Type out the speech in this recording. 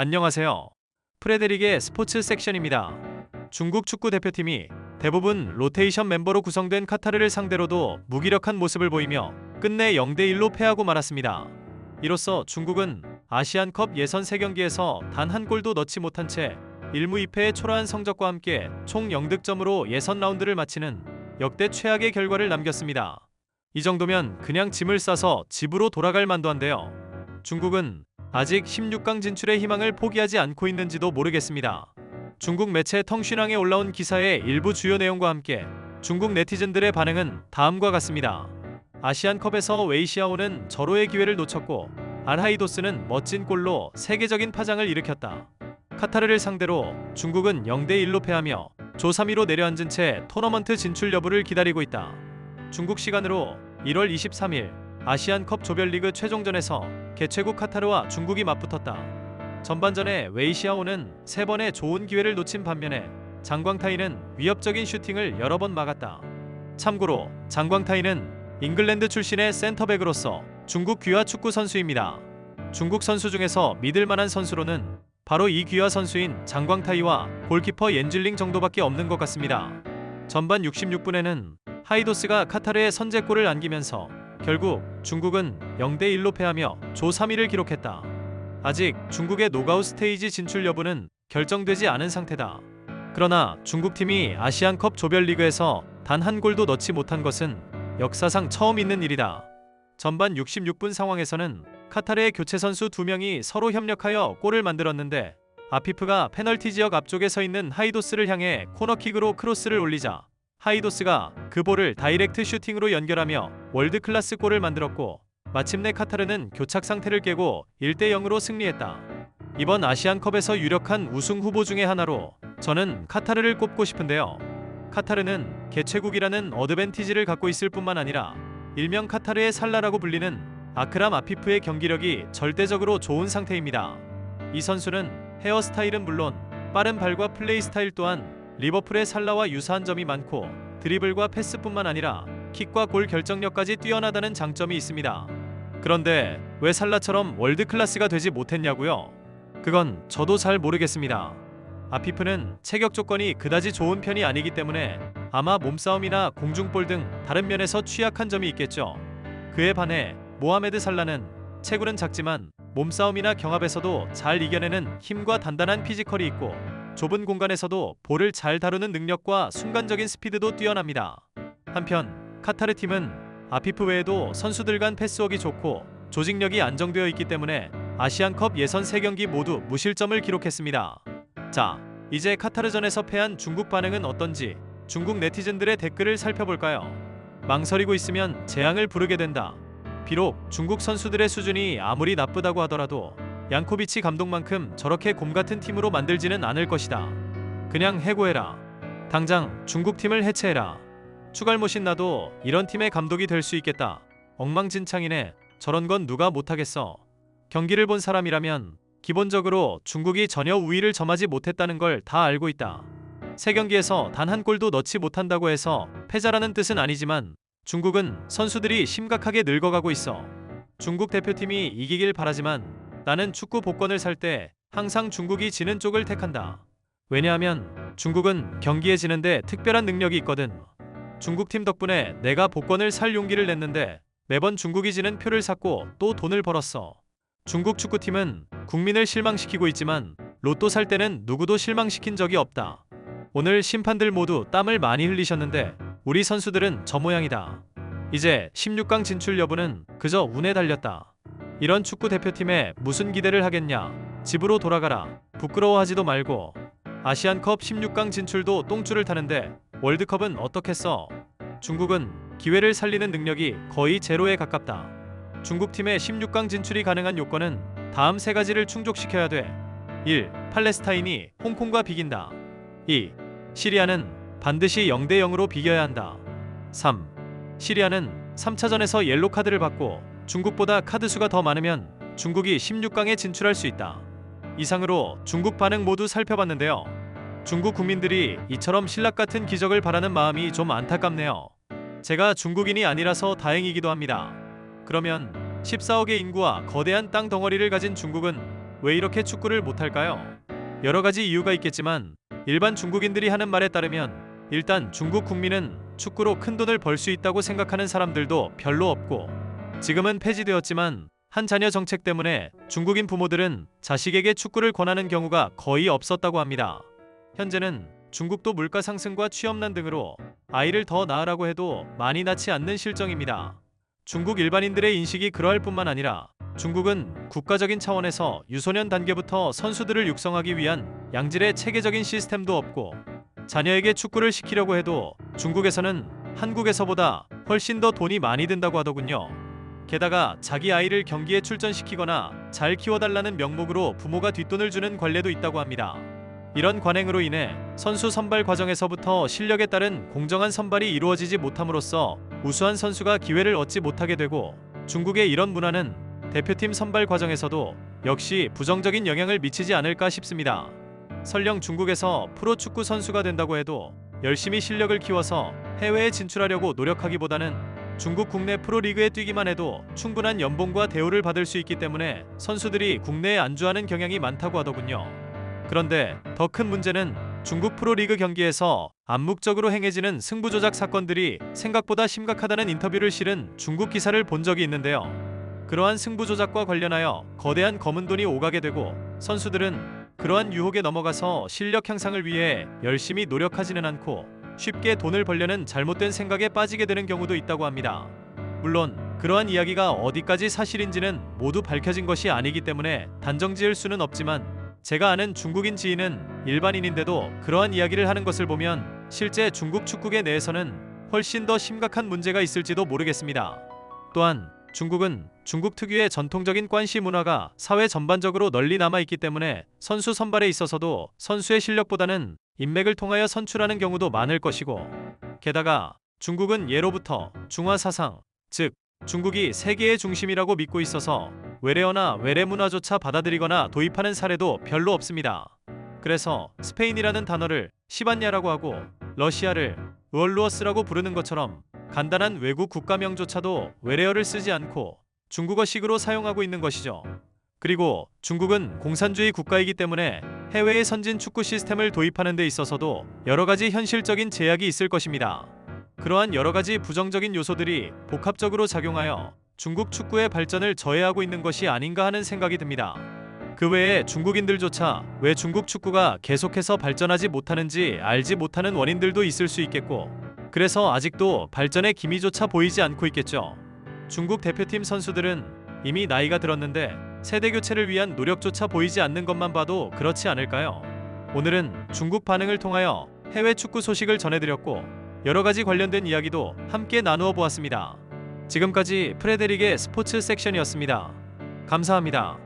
안녕하세요. 프레데릭의 스포츠 섹션입니다. 중국 축구 대표팀이 대부분 로테이션 멤버로 구성된 카타르를 상대로도 무기력한 모습을 보이며 끝내 0대1로 패하고 말았습니다. 이로써 중국은 아시안컵 예선 3경기에서 단 한 골도 넣지 못한 채 1무 2패의 초라한 성적과 함께 총 0득점으로 예선 라운드를 마치는 역대 최악의 결과를 남겼습니다. 이 정도면 그냥 짐을 싸서 집으로 돌아갈 만도 한데요. 중국은 아직 16강 진출의 희망을 포기하지 않고 있는지도 모르겠습니다. 중국 매체 텅신왕에 올라온 기사의 일부 주요 내용과 함께 중국 네티즌들의 반응은 다음과 같습니다. 아시안컵에서 웨이시아오는 절호의 기회를 놓쳤고 알하이도스는 멋진 골로 세계적인 파장을 일으켰다. 카타르를 상대로 중국은 0대1로 패하며 조 3위로 내려앉은 채 토너먼트 진출 여부를 기다리고 있다. 중국 시간으로 1월 23일 아시안컵 조별리그 최종전에서 개최국 카타르와 중국이 맞붙었다. 전반전에 웨이시아오는 3번의 좋은 기회를 놓친 반면에 장광타이는 위협적인 슈팅을 여러 번 막았다. 참고로 장광타이는 잉글랜드 출신의 센터백으로서 중국 귀화 축구 선수입니다. 중국 선수 중에서 믿을만한 선수로는 바로 이 귀화 선수인 장광타이와 골키퍼 옌질링 정도밖에 없는 것 같습니다. 전반 66분에는 하이도스가 카타르의 선제골을 안기면서 결국 중국은 0대1로 패하며 조 3위를 기록했다. 아직 중국의 노가웃 스테이지 진출 여부는 결정되지 않은 상태다. 그러나 중국팀이 아시안컵 조별리그에서 단 한 골도 넣지 못한 것은 역사상 처음 있는 일이다. 전반 66분 상황에서는 카타르의 교체 선수 2명이 서로 협력하여 골을 만들었는데 아피프가 페널티 지역 앞쪽에 서 있는 하이도스를 향해 코너킥으로 크로스를 올리자 하이도스가 그 볼을 다이렉트 슈팅으로 연결하며 월드클래스 골을 만들었고 마침내 카타르는 교착 상태를 깨고 1대0으로 승리했다. 이번 아시안컵에서 유력한 우승 후보 중의 하나로 저는 카타르를 꼽고 싶은데요. 카타르는 개최국이라는 어드밴티지를 갖고 있을 뿐만 아니라 일명 카타르의 살라라고 불리는 아크람 아피프의 경기력이 절대적으로 좋은 상태입니다. 이 선수는 헤어스타일은 물론 빠른 발과 플레이 스타일 또한 리버풀의 살라와 유사한 점이 많고 드리블과 패스뿐만 아니라 킥과 골 결정력까지 뛰어나다는 장점이 있습니다. 그런데 왜 살라처럼 월드클래스가 되지 못했냐고요? 그건 저도 잘 모르겠습니다. 아피프는 체격 조건이 그다지 좋은 편이 아니기 때문에 아마 몸싸움이나 공중볼 등 다른 면에서 취약한 점이 있겠죠. 그에 반해 모하메드 살라는 체구는 작지만 몸싸움이나 경합에서도 잘 이겨내는 힘과 단단한 피지컬이 있고 좁은 공간에서도 볼을 잘 다루는 능력과 순간적인 스피드도 뛰어납니다. 한편 카타르 팀은 아피프 외에도 선수들 간 패스웍이 좋고 조직력이 안정되어 있기 때문에 아시안컵 예선 3경기 모두 무실점을 기록했습니다. 자, 이제 카타르전에서 패한 중국 반응은 어떤지 중국 네티즌들의 댓글을 살펴볼까요? 망설이고 있으면 재앙을 부르게 된다. 비록 중국 선수들의 수준이 아무리 나쁘다고 하더라도 양코비치 감독만큼 저렇게 곰같은 팀으로 만들지는 않을 것이다. 그냥 해고해라. 당장 중국팀을 해체해라. 추갈못인 나도 이런 팀의 감독이 될 수 있겠다. 엉망진창이네. 저런 건 누가 못하겠어. 경기를 본 사람이라면 기본적으로 중국이 전혀 우위를 점하지 못했다는 걸 다 알고 있다. 3경기에서 단 한 골도 넣지 못한다고 해서 패자라는 뜻은 아니지만 중국은 선수들이 심각하게 늙어가고 있어. 중국 대표팀이 이기길 바라지만 나는 축구 복권을 살 때 항상 중국이 지는 쪽을 택한다. 왜냐하면 중국은 경기에 지는데 특별한 능력이 있거든. 중국팀 덕분에 내가 복권을 살 용기를 냈는데 매번 중국이 지는 표를 샀고 또 돈을 벌었어. 중국 축구팀은 국민을 실망시키고 있지만 로또 살 때는 누구도 실망시킨 적이 없다. 오늘 심판들 모두 땀을 많이 흘리셨는데 우리 선수들은 저 모양이다. 이제 16강 진출 여부는 그저 운에 달렸다. 이런 축구 대표팀에 무슨 기대를 하겠냐. 집으로 돌아가라. 부끄러워하지도 말고. 아시안컵 16강 진출도 똥줄을 타는데 월드컵은 어떻겠어. 중국은 기회를 살리는 능력이 거의 제로에 가깝다. 중국팀의 16강 진출이 가능한 요건은 다음 3가지를 충족시켜야 돼. 1. 팔레스타인이 홍콩과 비긴다. 2. 시리아는 반드시 0대0으로 비겨야 한다. 3. 시리아는 3차전에서 옐로카드를 받고 중국보다 카드 수가 더 많으면 중국이 16강에 진출할 수 있다. 이상으로 중국 반응 모두 살펴봤는데요. 중국 국민들이 이처럼 신락 같은 기적을 바라는 마음이 좀 안타깝네요. 제가 중국인이 아니라서 다행이기도 합니다. 그러면 14억의 인구와 거대한 땅 덩어리를 가진 중국은 왜 이렇게 축구를 못할까요? 여러 가지 이유가 있겠지만 일반 중국인들이 하는 말에 따르면 일단 중국 국민은 축구로 큰 돈을 벌 수 있다고 생각하는 사람들도 별로 없고, 지금은 폐지되었지만 한 자녀 정책 때문에 중국인 부모들은 자식에게 축구를 권하는 경우가 거의 없었다고 합니다. 현재는 중국도 물가 상승과 취업난 등으로 아이를 더 낳으라고 해도 많이 낳지 않는 실정입니다. 중국 일반인들의 인식이 그러할 뿐만 아니라 중국은 국가적인 차원에서 유소년 단계부터 선수들을 육성하기 위한 양질의 체계적인 시스템도 없고, 자녀에게 축구를 시키려고 해도 중국에서는 한국에서보다 훨씬 더 돈이 많이 든다고 하더군요. 게다가 자기 아이를 경기에 출전시키거나 잘 키워달라는 명목으로 부모가 뒷돈을 주는 관례도 있다고 합니다. 이런 관행으로 인해 선수 선발 과정에서부터 실력에 따른 공정한 선발이 이루어지지 못함으로써 우수한 선수가 기회를 얻지 못하게 되고, 중국의 이런 문화는 대표팀 선발 과정에서도 역시 부정적인 영향을 미치지 않을까 싶습니다. 설령 중국에서 프로축구 선수가 된다고 해도 열심히 실력을 키워서 해외에 진출하려고 노력하기보다는 중국 국내 프로리그에 뛰기만 해도 충분한 연봉과 대우를 받을 수 있기 때문에 선수들이 국내에 안주하는 경향이 많다고 하더군요. 그런데 더 큰 문제는 중국 프로리그 경기에서 암묵적으로 행해지는 승부조작 사건들이 생각보다 심각하다는 인터뷰를 실은 중국 기사를 본 적이 있는데요. 그러한 승부조작과 관련하여 거대한 검은 돈이 오가게 되고, 선수들은 그러한 유혹에 넘어가서 실력 향상을 위해 열심히 노력하지는 않고 쉽게 돈을 벌려는 잘못된 생각에 빠지게 되는 경우도 있다고 합니다. 물론 그러한 이야기가 어디까지 사실인지는 모두 밝혀진 것이 아니기 때문에 단정지을 수는 없지만, 제가 아는 중국인 지인은 일반인인데도 그러한 이야기를 하는 것을 보면 실제 중국 축구계 내에서는 훨씬 더 심각한 문제가 있을지도 모르겠습니다. 또한 중국은 중국 특유의 전통적인 관시 문화가 사회 전반적으로 널리 남아있기 때문에 선수 선발에 있어서도 선수의 실력보다는 인맥을 통하여 선출하는 경우도 많을 것이고, 게다가 중국은 예로부터 중화 사상, 즉 중국이 세계의 중심이라고 믿고 있어서 외래어나 외래 문화조차 받아들이거나 도입하는 사례도 별로 없습니다. 그래서 스페인이라는 단어를 시반야라고 하고 러시아를 우얼루어스라고 부르는 것처럼 간단한 외국 국가명조차도 외래어를 쓰지 않고 중국어식으로 사용하고 있는 것이죠. 그리고 중국은 공산주의 국가이기 때문에 해외의 선진 축구 시스템을 도입하는 데 있어서도 여러 가지 현실적인 제약이 있을 것입니다. 그러한 여러 가지 부정적인 요소들이 복합적으로 작용하여 중국 축구의 발전을 저해하고 있는 것이 아닌가 하는 생각이 듭니다. 그 외에 중국인들조차 왜 중국 축구가 계속해서 발전하지 못하는지 알지 못하는 원인들도 있을 수 있겠고, 그래서 아직도 발전의 기미조차 보이지 않고 있겠죠. 중국 대표팀 선수들은 이미 나이가 들었는데 세대 교체를 위한 노력조차 보이지 않는 것만 봐도 그렇지 않을까요? 오늘은 중국 반응을 통하여 해외 축구 소식을 전해드렸고, 여러 가지 관련된 이야기도 함께 나누어 보았습니다. 지금까지 프레데릭의 스포츠 섹션이었습니다. 감사합니다.